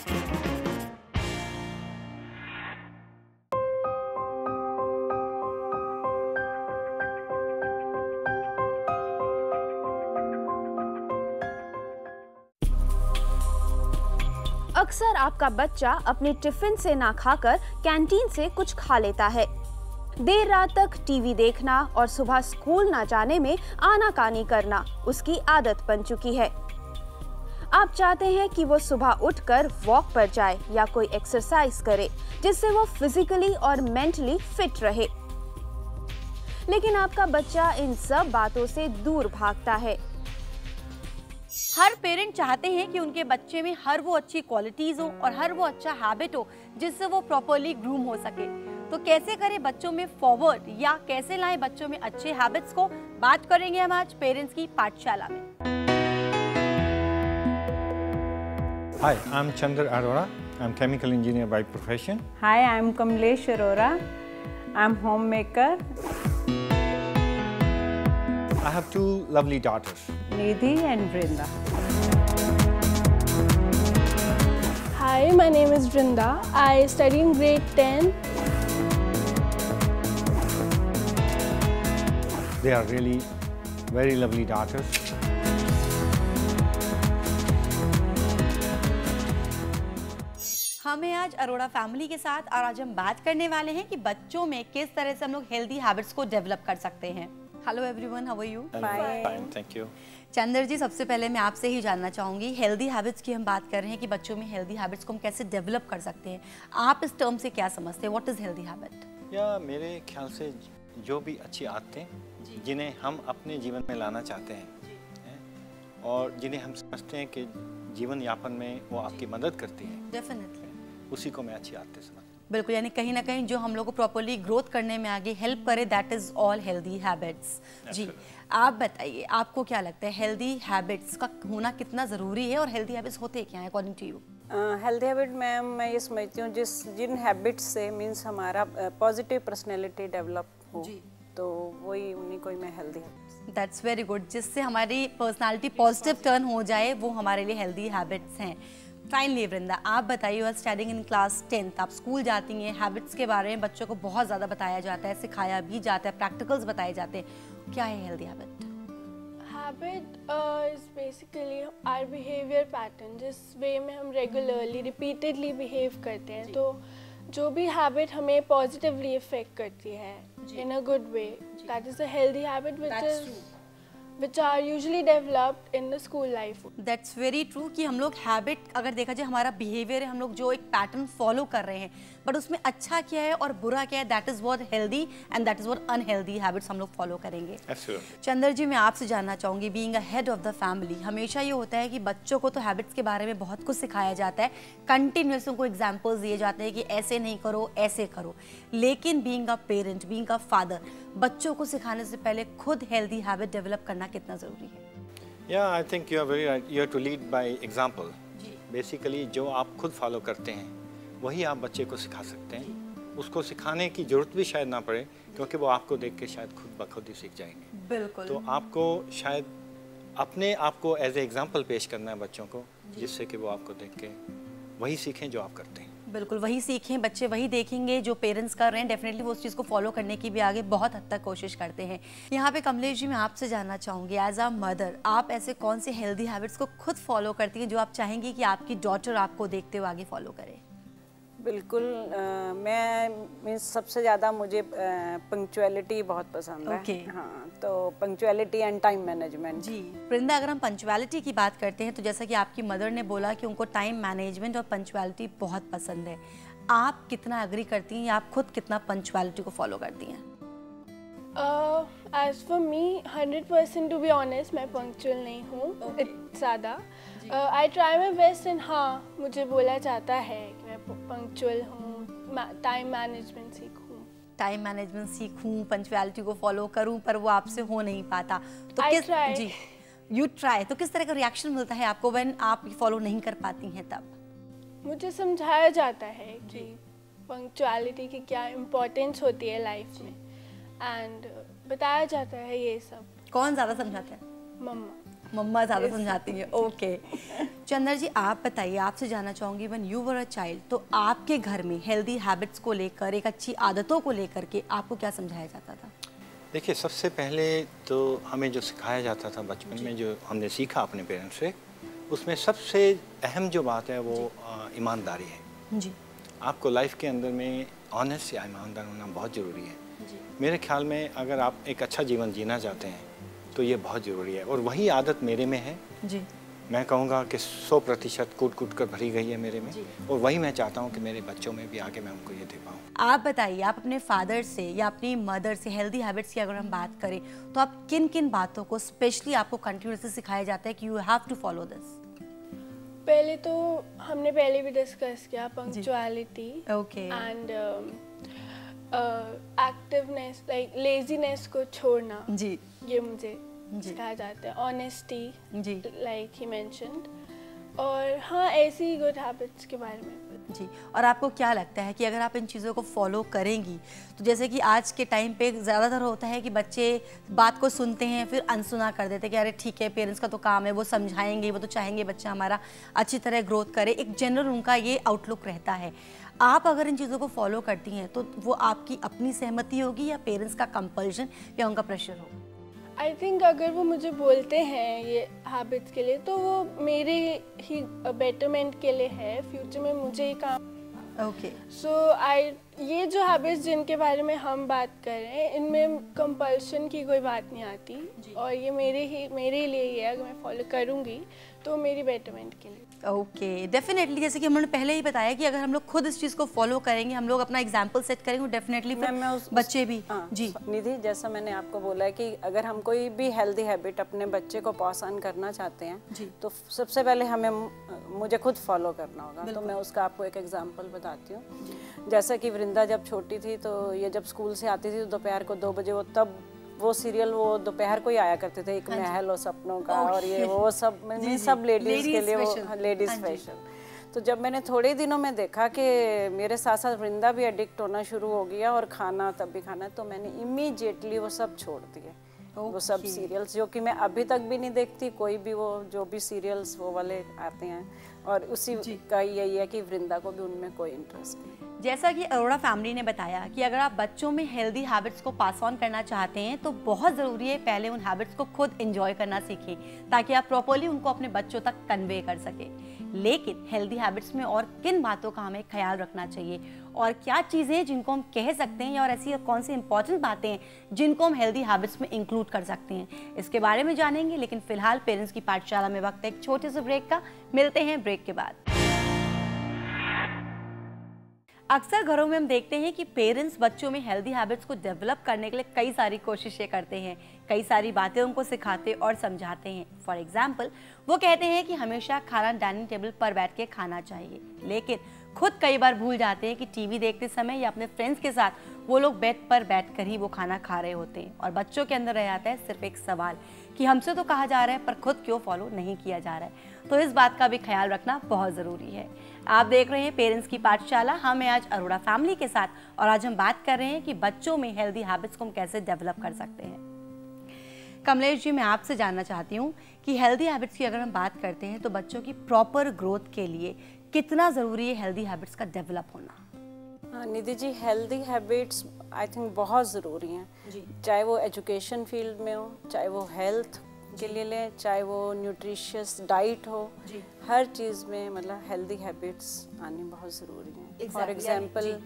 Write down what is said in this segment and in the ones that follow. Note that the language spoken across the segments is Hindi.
अक्सर आपका बच्चा अपने टिफिन से ना खाकर कैंटीन से कुछ खा लेता है। देर रात तक टीवी देखना और सुबह स्कूल ना जाने में आनाकानी करना उसकी आदत बन चुकी है। आप चाहते हैं कि वो सुबह उठकर वॉक पर जाए या कोई एक्सरसाइज करे जिससे वो फिजिकली और मेंटली फिट रहे, लेकिन आपका बच्चा इन सब बातों से दूर भागता है। हर पेरेंट चाहते हैं कि उनके बच्चे में हर वो अच्छी क्वालिटीज हो और हर वो अच्छा हैबिट हो जिससे वो प्रॉपर्ली ग्रूम हो सके। तो कैसे करें बच्चों में फॉरवर्ड या कैसे लाएं बच्चों में अच्छे हैबिट्स को, बात करेंगे हम आज पेरेंट्स की पाठशाला में। Hi, I'm Chandra Arora. I'm chemical engineer by profession. Hi, I'm Kamlesh Arora. I'm homemaker. I have two lovely daughters. Nidhi and Brinda. Hi, my name is Brinda. I study in grade 10. They are really very lovely daughters. हमें आज अरोड़ा फैमिली के साथ और आज हम बात करने वाले हैं कि बच्चों में किस तरह से हम लोग हेल्दी हैबिट्स को डेवलप कर सकते हैं। Hello everyone, how are you? Fine, thank you. Chandra ji, सबसे पहले मैं आपसे ही जानना चाहूंगी, हेल्दी हैबिट्स की हम बात कर रहे हैं कि बच्चों में हेल्दी हैबिट्स को हम कैसे डेवलप कर सकते हैं। आप इस टर्म से क्या समझते हैं? What is healthy habit? या मेरे ख्याल से जो भी अच्छी आदतें जिन्हें हम अपने जीवन में लाना चाहते हैं और जिन्हें हम समझते हैं कि जीवन यापन में वो आपकी मदद करती है, डेफिनेटली उसी को मैं अच्छी आदतें समझता हूँ। बिल्कुल, यानी कहीं ना कहीं जो हम लोग को प्रॉपर्ली ग्रोथ करने में आगे हेल्प करे, that is all healthy habits. जी, आप बताइए, आपको क्या लगता है हेल्दी हैबिट्स का होना कितना ज़रूरी है और हेल्दी हैबिट्स होते क्या हैं according to you? Healthy habit ma'am, मैं ये समझती हूँ जिन हैबिट्स से मीन्स हमारा पॉजिटिव पर्सनैलिटी डेवलप हो, तो वही उन्हीं को ही मैं healthy habits. That's very good, जिससे हमारी पर्सनालिटी पॉजिटिव टर्न हो जाए, वो हमारे लिए हेल्दी हैबिट्स हैं। फाइनली वृंदा, आप बताइए, you are studying in class 10th, आप स्कूल जाती हैं, हैबिट्स के बारे में बच्चों को बहुत ज़्यादा बताया जाता है, सिखाया भी जाता है, प्रैक्टिकल्स बताए जाते हैं। क्या है healthy habit? Habit is basically our behavior pattern, जिस वे में हम रेगुलरली रिपीटेडली बिहेव करते हैं, तो जो भी हैबिट हमें पॉजिटिवली इफेक्ट करती है in a good way, that is a healthy habit which are usually developed in the school life. That's very true कि हम लोग हैबिट, अगर देखा जाए हमारा बिहेवियर है, हम लोग जो एक पैटर्न फॉलो कर रहे हैं, बट उसमें अच्छा क्या है और बुरा क्या है, that is what healthy and that is what unhealthy habits हम लोग फॉलो करेंगे। चंद्र जी, मैं आपसे जानना चाहूंगी, being a head of the family, हमेशा ये होता है कि बच्चों को तो हैबिट्स के बारे में बहुत कुछ सिखाया जाता है, कंटिन्यूअस उनको एग्जाम्पल्स दिए जाते हैं कि ऐसे नहीं करो, ऐसे करो, लेकिन being a parent, being a father, बच्चों को सिखाने से पहले खुद हेल्दी हैबिट डेवलप करना कितना जरूरी है? या I think you are very right, you have to lead by example. Basically जो आप खुद फॉलो करते हैं वही आप बच्चे को सिखा सकते हैं। उसको सिखाने की जरूरत भी शायद ना पड़े, क्योंकि वो आपको देख के शायद खुद ब खुद ही सीख जाएंगे। बिल्कुल। तो आपको शायद अपने आप को एज ए एग्जांपल पेश करना है बच्चों को, जिससे कि वो आपको देख के वही सीखें जो आप करते हैं। बिल्कुल, वही सीखें, बच्चे वही देखेंगे जो पेरेंट्स कर रहे हैं, डेफिनेटली वो उस चीज़ को फॉलो करने की भी आगे बहुत हद तक कोशिश करते हैं। यहाँ पे कमलेश जी, मैं आपसे जानना चाहूँगी, एज अ मदर, आप ऐसे कौन से हेल्दी हैबिट्स को खुद फॉलो करती हैं जो आप चाहेंगी कि आपकी डॉटर आपको देखते हुए आगे फॉलो करे? बिल्कुल, मैं सबसे ज़्यादा मुझे पंक्चुअलिटी बहुत पसंद है। हाँ, तो पंक्चुअलिटी एंड टाइम मैनेजमेंट। जी वृंदा, अगर हम पंक्चुअलिटी की बात करते हैं तो जैसा कि आपकी मदर ने बोला कि उनको टाइम मैनेजमेंट और पंक्चुअलिटी बहुत पसंद है, आप कितना एग्री करती हैं या आप खुद कितना पंक्चुअलिटी को फॉलो करती हैं? As for me, 100% to be honest, मैं पंक्चुअल नहीं हूँ ज़्यादा। I try my best and हाँ, मुझे बोला जाता है कि मैं पंक्चुअल हूँ, टाइम मैनेजमेंट सीखूँ, पंक्चुअलिटी को फॉलो करूँ, पर वो आपसे हो नहीं पाता। तो यू ट्राई, तो किस तरह का रिएक्शन मिलता है आपको व्हेन आप फॉलो नहीं कर पाती हैं? तब मुझे समझाया जाता है कि पंक्चुअलिटी की क्या इम्पोर्टेंस होती है लाइफ में, एंड बताया जाता है ये सब। कौन ज़्यादा समझाता है? मम्मा। मम्मा ज़्यादा समझाती हैं। ओके चंदर जी, आप बताइए, आपसे जानना चाहूँगी, when you were a child, तो आपके घर में हेल्दी हैबिट्स को लेकर, एक अच्छी आदतों को लेकर के आपको क्या समझाया जाता था? देखिए, सबसे पहले तो हमें जो सिखाया जाता था बचपन में, जो हमने सीखा अपने पेरेंट्स से, उसमें सबसे अहम जो बात है वो ईमानदारी है जी। आपको लाइफ के अंदर में ऑनेस्ट या ईमानदार होना बहुत ज़रूरी है जी। मेरे ख्याल में अगर आप एक अच्छा जीवन जीना चाहते हैं तो ये बहुत ज़रूरी है, और वही आदत मेरे में है जी। मैं कहूँगा कि 100% कूट कर भरी गई है मेरे में, और वही मैं चाहता हूँ कि मेरे बच्चों में भी आगे मैं उनको ये दे पाऊँ। आप बताइए, आप अपने फादर से या अपनी मदर से हेल्दी हैबिट्स की अगर हम बात करें तो आप किन किन बातों को स्पेशली आपको कंटिन्यूसली सिखाया जाता है कि you have to follow this? पहले तो हमने पहले भी डिस्कस किया punctuality okay and activeness, like laziness को छोड़ना जी, ये मुझे सिखाया जाता है। ऑनेस्टी जी, लाइक ही मेंशन्ड, और हाँ ऐसी गुड हैबिट्स के बारे में जी। और आपको क्या लगता है कि अगर आप इन चीज़ों को फॉलो करेंगी तो जैसे कि आज के टाइम पे ज़्यादातर होता है कि बच्चे बात को सुनते हैं फिर अनसुना कर देते हैं कि अरे ठीक है, पेरेंट्स का तो काम है, वो समझाएंगे, वो तो चाहेंगे बच्चा हमारा अच्छी तरह ग्रोथ करे, एक जनरल उनका ये आउटलुक रहता है। आप अगर इन चीज़ों को फॉलो करती हैं तो वो आपकी अपनी सहमति होगी या पेरेंट्स का कंपल्शन या उनका प्रेशर होगा? आई थिंक अगर वो मुझे बोलते हैं ये हैबिट्स के लिए तो वो मेरे ही बेटरमेंट के लिए है, फ्यूचर में मुझे ही काम। ओके सो ये जो हैबिट्स जिनके बारे में हम बात कर रहे हैं इनमें कंपल्शन की कोई बात नहीं आती, और ये मेरे लिए ही है। अगर मैं फॉलो करूँगी तो मेरी बेटरमेंट के लिए। ओके डेफिनेटली, जैसे कि हमने पहले ही बताया कि अगर हम लोग खुद इस चीज़ को फॉलो करेंगे, हम लोग अपना एग्जाम्पल सेट करेंगे, डेफिनेटली बच्चे भी। जी निधि, जैसा मैंने आपको बोला है कि अगर हम कोई भी हेल्दी हैबिट अपने बच्चे को पास ऑन करना चाहते हैं तो सबसे पहले मुझे खुद फॉलो करना होगा। तो मैं उसका आपको एक एग्जाम्पल बताती हूँ। जैसा कि वृंदा जब छोटी थी तो ये जब स्कूल से आती थी तो दोपहर को 2 बजे वो सीरियल वो दोपहर को ही आया करते थे, एक महल और सपनों का, और ये वो सब सब लेडीज के लिए, वो लेडीज स्पेशल। तो जब मैंने थोड़े दिनों में देखा कि मेरे साथ साथ वृंदा भी एडिक्ट होना शुरू हो गया और खाना तब भी खाना, तो मैंने इमीडिएटली वो सब छोड़ दिए। वो सब सीरियल्स जो कि मैं अभी तक भी नहीं देखती, कोई भी वो जो भी सीरियल्स वो वाले आते हैं, और उसी का यही है कि वृंदा को भी उनमें कोई इंटरेस्ट नहीं। जैसा कि अरोड़ा फैमिली ने बताया कि अगर आप बच्चों में हेल्दी हैबिट्स को पास ऑन करना चाहते हैं तो बहुत ज़रूरी है पहले उन हैबिट्स को खुद एंजॉय करना सीखें, ताकि आप प्रॉपर्ली उनको अपने बच्चों तक कन्वे कर सकें। लेकिन हेल्दी हैबिट्स में और किन बातों का हमें ख्याल रखना चाहिए, और क्या चीज़ें हैं जिनको हम कह सकते हैं, और ऐसी कौन सी इंपॉर्टेंट बातें हैं जिनको हम हेल्दी हैबिट्स में इंक्लूड कर सकते हैं, इसके बारे में जानेंगे। लेकिन फिलहाल पेरेंट्स की पाठशाला में वक्त है एक छोटे से ब्रेक का। मिलते हैं ब्रेक के बाद। अक्सर घरों में हम देखते हैं कि पेरेंट्स बच्चों में हेल्दी हैबिट्स को डेवलप करने के लिए कई सारी कोशिशें करते हैं, कई सारी बातें उनको सिखाते और समझाते हैं। फॉर एग्जाम्पल, वो कहते हैं कि हमेशा खाना डाइनिंग टेबल पर बैठ के खाना चाहिए, लेकिन खुद कई बार भूल जाते हैं कि टीवी देखते समय या अपने फ्रेंड्स के साथ वो लोग बेड पर बैठकर ही वो खाना खा रहे होते हैं, और बच्चों के अंदर रह जाता है सिर्फ एक सवाल कि हमसे तो कहा जा रहा है पर खुद क्यों फॉलो नहीं किया जा रहा है। तो इस बात का भी ख्याल रखना बहुत ज़रूरी है। आप देख रहे हैं पेरेंट्स की पाठशाला, हम हैं आज अरोड़ा फैमिली के साथ, और आज हम बात कर रहे हैं कि बच्चों में हेल्दी हैबिट्स को हम कैसे डेवलप कर सकते हैं। कमलेश जी, मैं आपसे जानना चाहती हूँ कि हेल्दी हैबिट्स की अगर हम बात करते हैं तो बच्चों की प्रॉपर ग्रोथ के लिए कितना ज़रूरी है हेल्दी हैबिट्स का डेवलप होना? Nidhi ji, healthy habits I think बहुत ज़रूरी हैं, चाहे वो एजुकेशन फील्ड में हो, चाहे वो हेल्थ के लिए लें, चाहे वो न्यूट्रिशियस डाइट हो, हर चीज़ में मतलब हेल्दी हैबिट्स आनी बहुत ज़रूरी हैं। फॉर एग्जांपल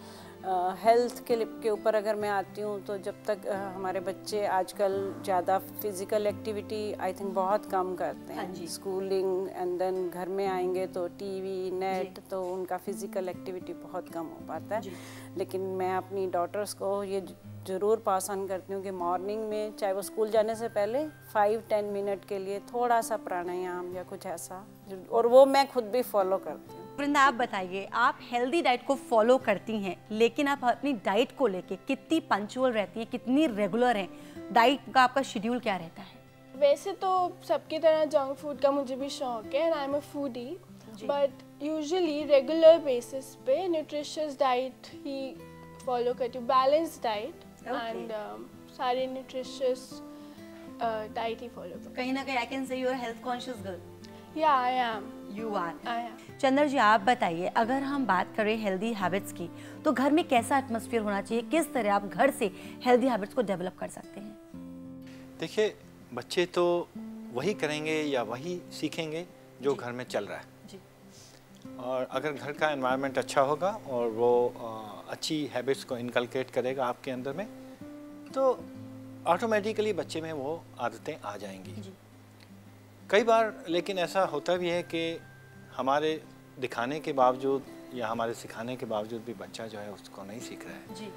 हेल्थ के ऊपर अगर मैं आती हूँ तो जब तक हमारे बच्चे आजकल ज़्यादा फिज़िकल एक्टिविटी आई थिंक बहुत कम करते हैं, स्कूलिंग एंड देन घर में आएंगे तो टीवी नेट, तो उनका फिज़िकल एक्टिविटी बहुत कम हो पाता है। लेकिन मैं अपनी डॉटर्स को ये ज़रूर पास ऑन करती हूँ कि मॉर्निंग में चाहे वो स्कूल जाने से पहले 5-10 मिनट के लिए थोड़ा सा प्राणायाम या कुछ ऐसा, और वो मैं खुद भी फॉलो करती हूँ। वृंदा, आप बताइए, आप हेल्दी डाइट को फॉलो करती हैं, लेकिन आप अपनी डाइट को लेके कितनी पंक्चुअल रहती हैं, कितनी रेगुलर हैं? डाइट का आपका शेड्यूल क्या रहता है? वैसे तो सबकी तरह जंक फूड का मुझे भी शौक है, and I am a foodie, but usually regular basis पे न्यूट्रिशियस डाइट ही फॉलो करती हूँ, बैलेंस डाइट एंड सारे न्यूट्रिशियस डाइट ही फॉलो करती कहीं ना कहीं I can say you are health conscious girl. हूँ। या I am. You are. I am. Chandra ji आप बताइए, अगर हम बात करें हेल्दी हैबिट्स की तो घर में कैसा एटमॉस्फेयर होना चाहिए, किस तरह आप घर से हेल्दी हैबिट्स को डेवलप कर सकते हैं? देखिए, बच्चे तो वही करेंगे या वही सीखेंगे जो घर में चल रहा है जी। और अगर घर का एनवायरनमेंट अच्छा होगा और वो अच्छी हैबिट्स को इनकलकेट करेगा आपके अंदर में, तो ऑटोमेटिकली बच्चे में वो आदतें आ जाएंगी जी। कई बार लेकिन ऐसा होता भी है कि हमारे दिखाने के बावजूद या हमारे सिखाने के बावजूद भी बच्चा जो है उसको नहीं सीख रहा है जी।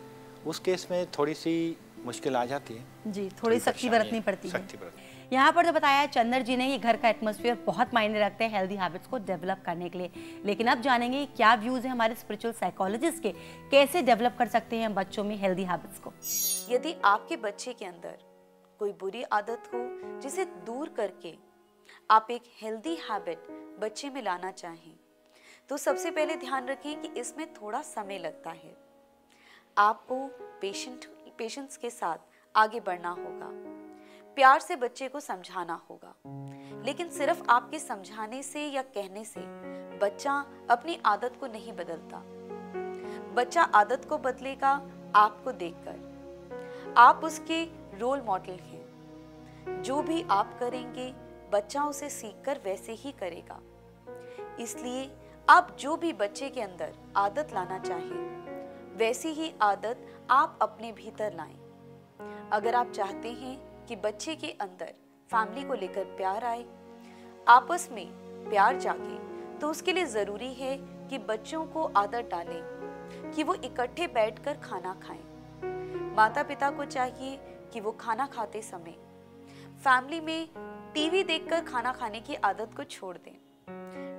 उस केस में थोड़ी सी मुश्किल आ जाती है जी, थोड़ी सख्ती बरतनी पड़ती है। सख्ती बरतनी। यहाँ पर जो बताया चंद्र जी ने, ये घर का एटमॉस्फेयर बहुत मायने रखते हैं हेल्दी हैबिट्स को डेवलप करने के लिए। लेकिन अब जानेंगे क्या व्यूज है हमारे स्पिरिचुअल साइकोलॉजिस्ट के, कैसे डेवलप कर सकते हैं बच्चों में हेल्दी हैबिट्स को। यदि आपके बच्चे के अंदर कोई बुरी आदत हो जिसे दूर करके आप एक हेल्दी हैबिट बच्चे में लाना चाहें, तो सबसे पहले ध्यान रखें कि इसमें थोड़ा समय लगता है। आपको पेशेंस के साथ आगे बढ़ना होगा, प्यार से बच्चे को समझाना होगा। लेकिन सिर्फ आपके समझाने से या कहने से बच्चा अपनी आदत को नहीं बदलता। बच्चा आदत को बदलेगा आपको देखकर। आप उसके रोल मॉडल हैं। जो भी आप करेंगे बच्चा उसे सीखकर वैसे ही करेगा। इसलिए आप जो भी बच्चे के अंदर आदत लाना चाहें, वैसी ही आदत आप अपने भीतर लाएं। अगर आप चाहते हैं कि बच्चे के अंदर फैमिली को लेकर प्यार आए, आपस में प्यार जागे, तो उसके लिए ज़रूरी है कि बच्चों को आदत डालें कि वो इकट्ठे बैठकर खाना खाएं। माता पिता को चाहिए कि वो खाना खाते समय फैमिली में टीवी देखकर खाना खाने की आदत को छोड़ दें।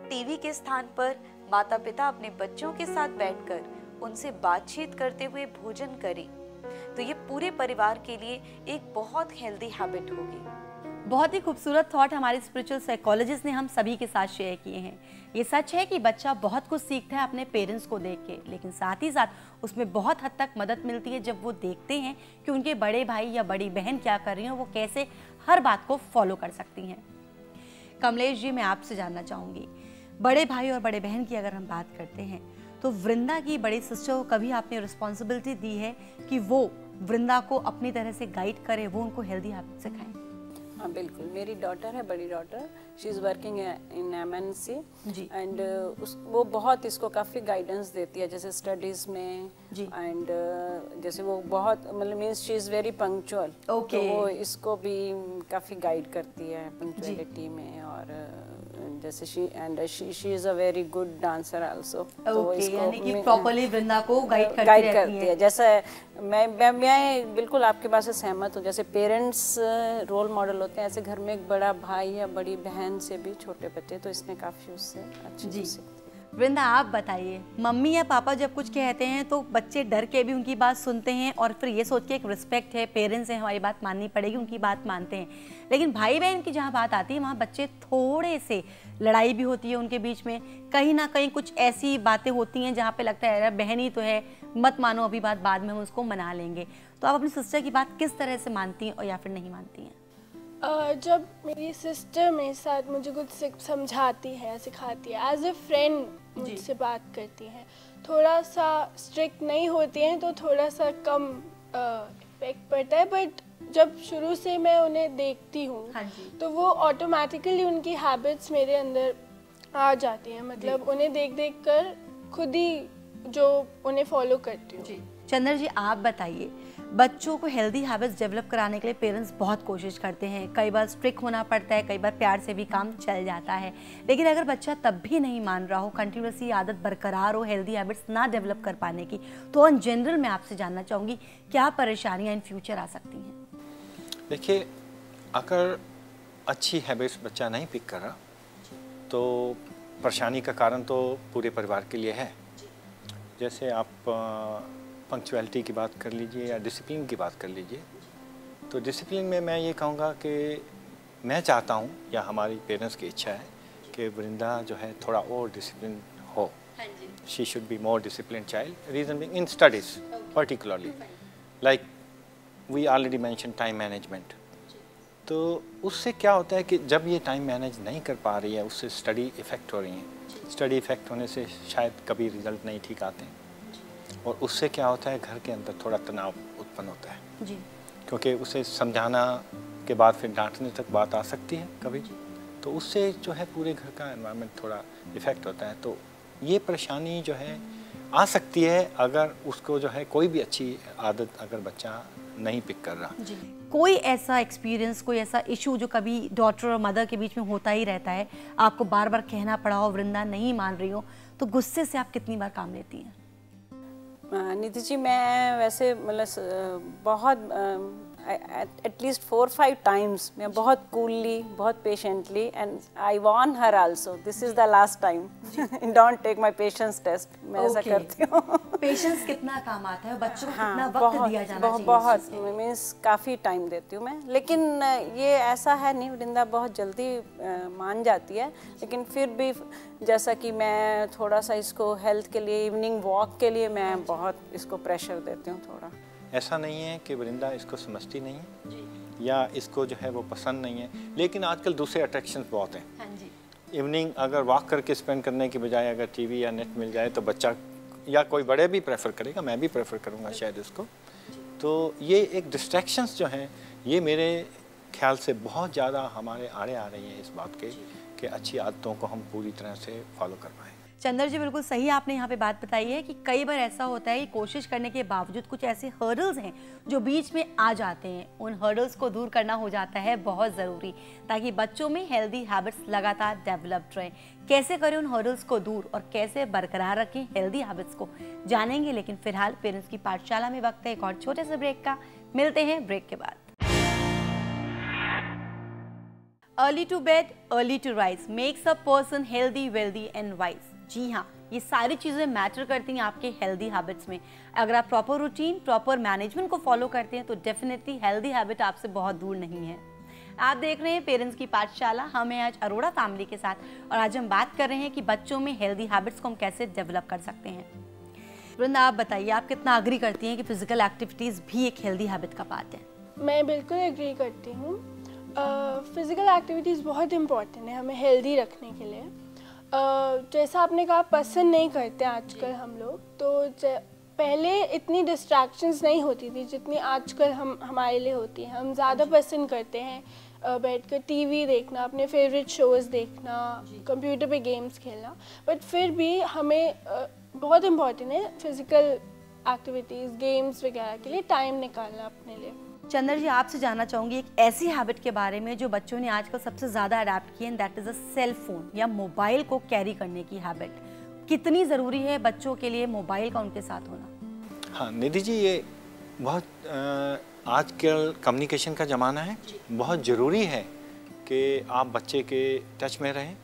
टीवी के स्थान पर माता पिता अपने बच्चों के साथ बैठकर उनसे बातचीत करते हुए भोजन करें, तो ये पूरे परिवार के लिए एक बहुत हेल्दी हैबिट होगी। बहुत ही खूबसूरत थॉट हमारे स्पिरिचुअल साइकोलॉजिस्ट ने हम सभी के साथ शेयर किए हैं। ये सच है कि बच्चा बहुत कुछ सीखता है अपने पेरेंट्स को देख के, लेकिन साथ ही साथ उसमें बहुत हद तक मदद मिलती है जब वो देखते हैं कि उनके बड़े भाई या बड़ी बहन क्या कर रही हैं, वो कैसे हर बात को फॉलो कर सकती हैं। कमलेश जी, मैं आपसे जानना चाहूँगी, बड़े भाई और बड़े बहन की अगर हम बात करते हैं तो वृंदा की बड़ी सिस्टर को कभी आपने रिस्पॉन्सिबिलिटी दी है कि वो वृंदा को अपनी तरह से गाइड करे, वो उनको हेल्दी हैबिट सिखाएं? हाँ बिल्कुल, मेरी डॉटर है, बड़ी daughter, she is working in MNC जी। एंड वो बहुत इसको काफ़ी गाइडेंस देती है, जैसे स्टडीज़ में जी। एंड जैसे वो बहुत मतलब means she is very punctual. Okay. तो वो इसको भी काफ़ी गाइड करती है पंक्चुअलिटी में। और जैसे she is a very good dancer also. Okay, यानी कि प्रॉपर्ली वृंदा को गाइड करती है। जैसे मैं बिल्कुल आपके बात से सहमत हूँ। जैसे पेरेंट्स रोल मॉडल होते हैं, ऐसे घर में एक बड़ा भाई या बड़ी बहन से भी छोटे बच्चे, तो इसने काफ़ी उससे अच्छी चीज़ सीखती है। वृंदा, आप बताइए, मम्मी या पापा जब कुछ कहते हैं तो बच्चे डर के भी उनकी बात सुनते हैं और फिर ये सोच के एक रिस्पेक्ट है, पेरेंट्स हैं, हमारी बात माननी पड़ेगी, उनकी बात मानते हैं। लेकिन भाई बहन की जहाँ बात आती है वहाँ बच्चे थोड़े से लड़ाई भी होती है उनके बीच में, कहीं ना कहीं कुछ ऐसी बातें होती हैं जहाँ पे लगता है यार बहन ही तो है, मत मानो अभी बात, बाद में हम उसको मना लेंगे। तो आप अपनी सिस्टर की बात किस तरह से मानती हैं और या फिर नहीं मानती हैं? जब मेरी सिस्टर मेरे साथ मुझे कुछ समझाती है, सिखाती है, एज ए फ्रेंड मुझसे बात करती हैं, थोड़ा सा स्ट्रिक्ट नहीं होती हैं तो थोड़ा सा कम इफेक्ट पड़ता है। बट जब शुरू से मैं उन्हें देखती हूँ तो वो ऑटोमेटिकली उनकी हैबिट्स मेरे अंदर आ जाती हैं। मतलब उन्हें देख देख कर खुद ही जो उन्हें फॉलो करती हूँ। चंद्र जी, आप बताइए, बच्चों को हेल्दी हैबिट्स डेवलप कराने के लिए पेरेंट्स बहुत कोशिश करते हैं, कई बार स्ट्रिक्ट होना पड़ता है, कई बार प्यार से भी काम चल जाता है, लेकिन अगर बच्चा तब भी नहीं मान रहा हो, कंटिन्यूसली आदत बरकरार हो हेल्दी हैबिट्स ना डेवलप कर पाने की, तो इन जनरल मैं आपसे जानना चाहूँगी क्या परेशानियाँ इन फ्यूचर आ सकती हैं? देखिए, अगर अच्छी हैबिट्स बच्चा नहीं पिक कर रहा तो परेशानी का कारण तो पूरे परिवार के लिए है। जैसे आप पंक्चुअलिटी की बात कर लीजिए या डिसिप्लिन की बात कर लीजिए, तो डिसिप्लिन में मैं ये कहूँगा कि मैं चाहता हूँ या हमारी पेरेंट्स की इच्छा है कि वृंदा जो है थोड़ा और डिसिप्लिन हो। She should be more discipline child, reason being in studies particularly, like we already mentioned time management, तो उससे क्या होता है कि जब ये टाइम मैनेज नहीं कर पा रही है, उससे स्टडी इफ़ेक्ट हो रही हैं। स्टडी इफ़ेक्ट होने से शायद कभी रिज़ल्ट नहीं ठीक आते हैं, और उससे क्या होता है, घर के अंदर थोड़ा तनाव उत्पन्न होता है जी। क्योंकि उसे समझाना के बाद फिर डांटने तक बात आ सकती है कभी, तो उससे जो है पूरे घर का एनवायरनमेंट थोड़ा इफ़ेक्ट होता है। तो ये परेशानी जो है आ सकती है अगर उसको जो है कोई भी अच्छी आदत अगर बच्चा नहीं पिक कर रहा। जी। कोई ऐसा एक्सपीरियंस, कोई ऐसा इशू जो कभी डॉटर और मदर के बीच में होता ही रहता है, आपको बार बार कहना पड़ा हो, वृंदा नहीं मान रही हो, तो गुस्से से आप कितनी बार काम लेती हैं? निधि जी, मैं वैसे मतलब बहुत एटलीस्ट 4-5 टाइम्स मैं बहुत कूलली, बहुत patiently, and I warn her also, this is the last time, don't take my patience test. मैं ऐसा करती हूँ। पेशेंस कितना काम आता है, बच्चों को कितना वक्त बहुत दिया जाना चाहिए? बहुत मीन्स काफ़ी टाइम देती हूँ मैं, लेकिन ये ऐसा है नहीं, वृंदा बहुत जल्दी मान जाती है, लेकिन फिर भी जैसा कि मैं थोड़ा सा इसको हेल्थ के लिए, इवनिंग वॉक के लिए मैं बहुत इसको प्रेशर देती हूँ थोड़ा। ऐसा नहीं है कि वृंदा इसको समझती नहीं है या इसको जो है वो पसंद नहीं है, लेकिन आजकल दूसरे अट्रैक्शंस बहुत हैं। हाँ जी। इवनिंग अगर वॉक करके स्पेंड करने की बजाय अगर टीवी या नेट मिल जाए तो बच्चा या कोई बड़े भी प्रेफर करेगा, मैं भी प्रेफर करूँगा शायद इसको। तो ये एक डिस्ट्रैक्शंस जो हैं, ये मेरे ख्याल से बहुत ज़्यादा हमारे आड़े आ रही हैं इस बात के कि अच्छी आदतों को हम पूरी तरह से फॉलो कर पाएँ। चंदर जी, बिल्कुल सही आपने यहाँ पे बात बताई है कि कई बार ऐसा होता है कि कोशिश करने के बावजूद कुछ ऐसे हर्डल्स हैं जो बीच में आ जाते हैं। उन हर्डल्स को दूर करना हो जाता है बहुत ज़रूरी, ताकि बच्चों में हेल्दी हैबिट्स लगातार डेवलप्ड रहें। कैसे करें उन हर्डल्स को दूर और कैसे बरकरार रखें हेल्दी हैबिट्स को, जानेंगे। लेकिन फिलहाल पेरेंट्स की पाठशाला में वक्त है एक और छोटे से ब्रेक का। मिलते हैं ब्रेक के बाद। Early to bed, early to rise makes a person healthy, wealthy and wise. जी हाँ, ये सारी चीज़ें मैटर करती हैं आपके हेल्दी हैबिट्स में। अगर आप प्रॉपर रूटीन, प्रॉपर मैनेजमेंट को फॉलो करते हैं तो डेफिनेटली हेल्दी हैबिट आपसे बहुत दूर नहीं है। आप देख रहे हैं पेरेंट्स की पाठशाला। हम हैं आज अरोड़ा फैमिली के साथ और आज हम बात कर रहे हैं कि बच्चों में हेल्दी हैबिट्स को हम कैसे डेवलप कर सकते हैं। वृंदा, आप बताइए, आप कितना एग्री करती हैं कि फिजिकल एक्टिविटीज़ भी एक हेल्दी हैबिट का पार्ट है? मैं बिल्कुल एग्री करती हूँ। फिज़िकल एक्टिविटीज़ बहुत इम्पॉर्टेंट है हमें हेल्दी रखने के लिए। जैसा आपने कहा, पसंद नहीं करते आजकल हम लोग, तो पहले इतनी डिस्ट्रैक्शंस नहीं होती थी जितनी आजकल हमारे लिए होती हैं। हम ज़्यादा पसंद करते हैं बैठकर टीवी देखना, अपने फेवरेट शोज़ देखना, कंप्यूटर पे गेम्स खेलना, बट फिर भी हमें बहुत इम्पॉर्टेंट है फिज़िकल एक्टिविटीज़, गेम्स वगैरह के लिए टाइम निकालना अपने लिए। चंदर जी, आपसे जानना चाहूँगी एक ऐसी हैबिट के बारे में जो बच्चों ने आजकल सबसे ज़्यादा अडैप्ट की है, that is a cell phone या मोबाइल को कैरी करने की हैबिट। कितनी ज़रूरी है बच्चों के लिए मोबाइल का उनके साथ होना? हाँ निधि जी, ये बहुत आजकल कम्युनिकेशन का ज़माना है, बहुत ज़रूरी है कि आप बच्चे के टच में रहें।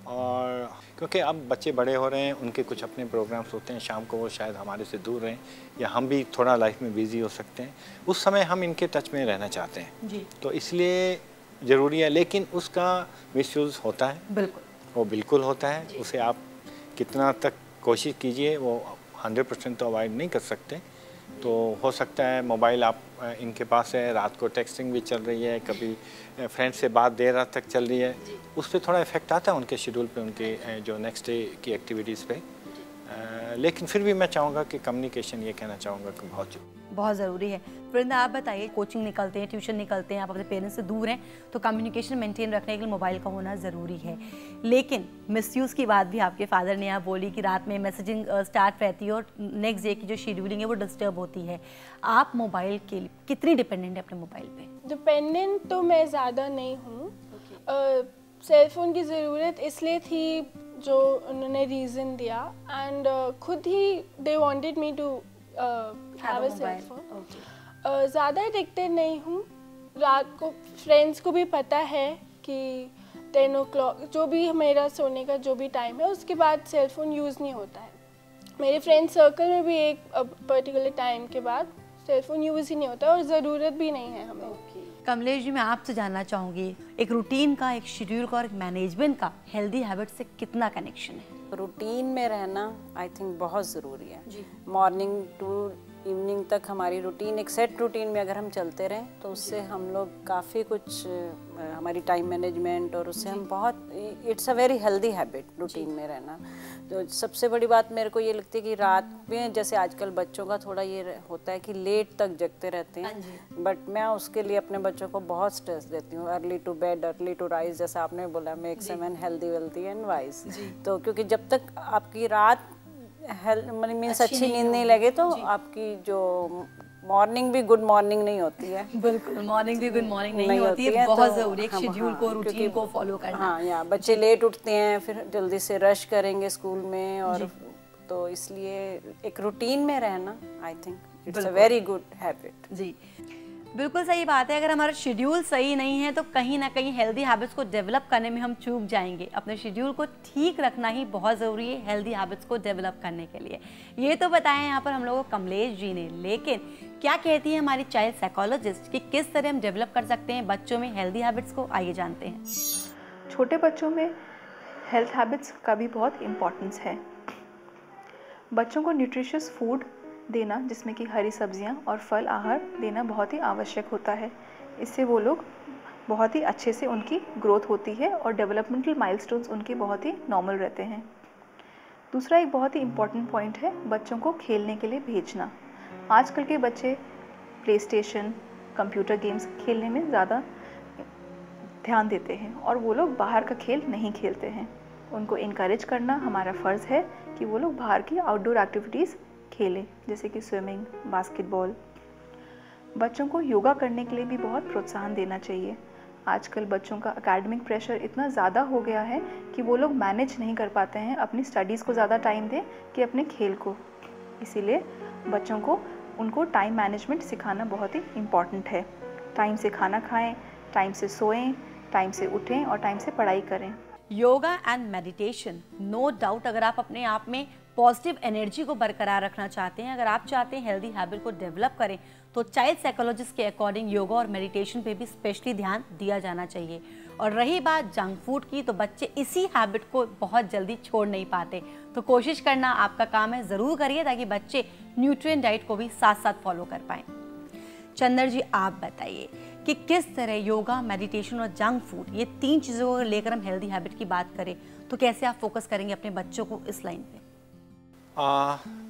और क्योंकि अब बच्चे बड़े हो रहे हैं, उनके कुछ अपने प्रोग्राम्स होते हैं, शाम को वो शायद हमारे से दूर रहें या हम भी थोड़ा लाइफ में बिज़ी हो सकते हैं, उस समय हम इनके टच में रहना चाहते हैं जी। तो इसलिए ज़रूरी है, लेकिन उसका मिसयूज़ होता है। बिल्कुल, वो बिल्कुल होता है। उसे आप कितना तक कोशिश कीजिए, वो 100% तो अवॉइड नहीं कर सकते। तो हो सकता है मोबाइल आप इनके पास है, रात को टेक्सटिंग भी चल रही है, कभी फ्रेंड्स से बात देर रात तक चल रही है, उस पर थोड़ा इफेक्ट आता है उनके शेड्यूल पे, उनके जो नेक्स्ट डे की एक्टिविटीज़ पे। लेकिन फिर भी मैं चाहूँगा कि कम्युनिकेशन, ये कहना चाहूँगा कि बहुत ज़रूरी है। वृंदा, आप बताइए, कोचिंग निकलते हैं, ट्यूशन निकलते हैं, आप अपने पेरेंट्स से दूर हैं, तो कम्युनिकेशन मेंटेन रखने के लिए मोबाइल का होना ज़रूरी है। लेकिन मिसयूज़ की बात भी आपके फादर ने यहाँ बोली कि रात में मैसेजिंग स्टार्ट रहती है और नेक्स्ट डे की जो शेड्यूलिंग है वो डिस्टर्ब होती है। आप मोबाइल के लिए कितनी डिपेंडेंट है अपने मोबाइल पे? डिपेंडेंट तो मैं ज़्यादा नहीं हूँ। सेल फोन की ज़रूरत इसलिए थी जो उन्होंने रीज़न दिया, एंड खुद ही they wanted me to have a cell phone. ज़्यादा एडिक्टेड नहीं हूँ। रात को फ्रेंड्स को भी पता है कि 10 o'clock जो भी मेरा सोने का जो भी टाइम है, उसके बाद सेल फोन यूज़ नहीं होता है। मेरे फ्रेंड सर्कल में भी एक पर्टिकुलर टाइम के बाद सेल फोन यूज़ ही नहीं होता और ज़रूरत भी नहीं है हमें। कमलेश जी, मैं आपसे जानना चाहूँगी, एक रूटीन का, एक शेड्यूल का और एक मैनेजमेंट का हेल्दी हैबिट से कितना कनेक्शन है? रूटीन में रहना आई थिंक बहुत ज़रूरी है। मॉर्निंग टू इवनिंग तक हमारी रूटीन, एक सेट रूटीन में अगर हम चलते रहें तो उससे हम लोग काफ़ी कुछ हमारी टाइम मैनेजमेंट और उससे हम बहुत, it's a very healthy habit routine में रहना। तो सबसे बड़ी बात मेरे को ये लगती है कि रात में जैसे आजकल बच्चों का थोड़ा ये होता है कि लेट तक जगते रहते हैं, बट मैं उसके लिए अपने बच्चों को बहुत स्ट्रेस देती हूँ, early to bed early to rise, जैसा आपने बोला makes a man healthy wealthy and wise. तो क्योंकि जब तक आपकी रात मीन्स अच्छी नींद नहीं लगे तो आपकी जो मॉर्निंग भी गुड मॉर्निंग नहीं होती है। बिल्कुल, मॉर्निंग भी गुड मॉर्निंग नहीं होती है। बहुत तो ज़रूरी है शेड्यूल को, रूटीन को फॉलो करना। हाँ, या बच्चे लेट उठते हैं, फिर जल्दी से रश करेंगे स्कूल में, और तो इसलिए एक रूटीन में रहना I think it's a very good habit. जी, बिल्कुल सही बात है। अगर हमारा शेड्यूल सही नहीं है तो कहीं ना कहीं हेल्दी हैबिट्स को डेवलप करने में हम चूक जाएंगे। अपने शेड्यूल को ठीक रखना ही बहुत ज़रूरी है हेल्दी हैबिट्स को डेवलप करने के लिए। ये तो बताया यहाँ पर हम लोगों को कमलेश जी ने, लेकिन क्या कहती है हमारी चाइल्ड साइकोलॉजिस्ट कि किस तरह हम डेवलप कर सकते हैं बच्चों में हेल्दी हैबिट्स को, आइए जानते हैं। छोटे बच्चों में हेल्थ हैबिट्स का भी बहुत इम्पोर्टेंस है। बच्चों को न्यूट्रिशियस फूड देना, जिसमें कि हरी सब्जियां और फल आहार देना बहुत ही आवश्यक होता है। इससे वो लोग बहुत ही अच्छे से उनकी ग्रोथ होती है और डेवलपमेंटल माइलस्टोन्स उनके बहुत ही नॉर्मल रहते हैं। दूसरा एक बहुत ही इम्पॉर्टेंट पॉइंट है बच्चों को खेलने के लिए भेजना। आजकल के बच्चे प्ले स्टेशन, कंप्यूटर गेम्स खेलने में ज़्यादा ध्यान देते हैं और वो लोग बाहर का खेल नहीं खेलते हैं। उनको इनकरेज करना हमारा फ़र्ज़ है कि वो लोग बाहर की आउटडोर एक्टिविटीज़ खेलें, जैसे कि स्विमिंग, बास्केटबॉल। बच्चों को योगा करने के लिए भी बहुत प्रोत्साहन देना चाहिए। आजकल बच्चों का एकेडमिक प्रेशर इतना ज़्यादा हो गया है कि वो लोग मैनेज नहीं कर पाते हैं अपनी स्टडीज़ को ज़्यादा टाइम दें कि अपने खेल को। इसीलिए बच्चों को उनको टाइम मैनेजमेंट सिखाना बहुत ही इम्पॉर्टेंट है। टाइम से खाना खाएं, टाइम से सोएं, टाइम से उठें और टाइम से पढ़ाई करें। Yoga and meditation, no doubt, अगर आप अपने आप में पॉजिटिव एनर्जी को बरकरार रखना चाहते हैं, अगर आप चाहते हैं हेल्दी हैबिट को डेवलप करें, तो चाइल्ड साइकोलॉजिस्ट के अकॉर्डिंग योगा और मेडिटेशन पे भी स्पेशली ध्यान दिया जाना चाहिए। और रही बात जंक फूड की, तो बच्चे इसी हैबिट को बहुत जल्दी छोड़ नहीं पाते, तो कोशिश करना आपका काम है, ज़रूर करिए ताकि बच्चे न्यूट्रिएंट डाइट को भी साथ साथ फॉलो कर पाएँ। चंदर जी, आप बताइए कि किस तरह योगा, मेडिटेशन और जंक फूड, ये तीन चीज़ों को लेकर हम हेल्दी हैबिट की बात करें तो कैसे आप फोकस करेंगे अपने बच्चों को इस लाइन पे?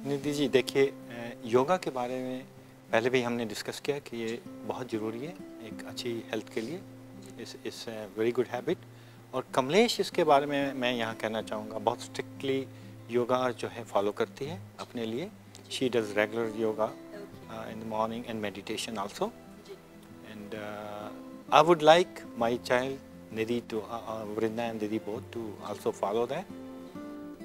निधि जी, देखिए, योगा के बारे में पहले भी हमने डिस्कस किया कि ये बहुत ज़रूरी है एक अच्छी हेल्थ के लिए। इस वेरी गुड हैबिट। और कमलेश, इसके बारे में मैं यहाँ कहना चाहूँगा, बहुत स्ट्रिक्टली योगा जो है फॉलो करती है अपने लिए। She does regular yoga in the morning and meditation also, and I would like my child Nidhi to Vrinda and Didi both to also follow that.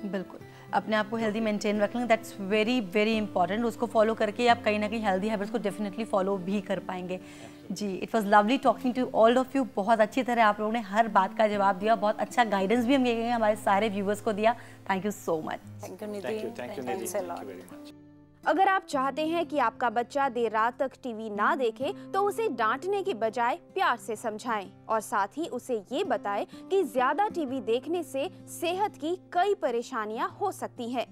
बिल्कुल, अपने आप को हेल्दी मेंटेन रख लें, दैट्स वेरी वेरी इंपॉर्टेंट। उसको फॉलो करके आप कहीं ना कहीं हेल्दी हैबिट्स को डेफिनेटली फॉलो भी कर पाएंगे। जी, it was lovely talking to all of you. बहुत अच्छी तरह आप लोगों ने हर बात का जवाब दिया, बहुत अच्छा गाइडेंस भी हमारे सारे व्यूवर्स को दिया। Thank you so much. Thank you Nidhi, thank you Nidhi, thank you very much. अगर आप चाहते हैं कि आपका बच्चा देर रात तक टीवी ना देखे, तो उसे डांटने की बजाय प्यार से समझाएं और साथ ही उसे ये बताएं कि ज्यादा टीवी देखने से सेहत की कई परेशानियां हो सकती हैं।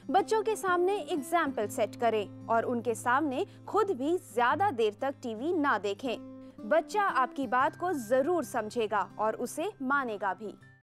बच्चों के सामने एग्जाम्पल सेट करें और उनके सामने खुद भी ज्यादा देर तक टीवी ना देखें। बच्चा आपकी बात को जरूर समझेगा और उसे मानेगा भी।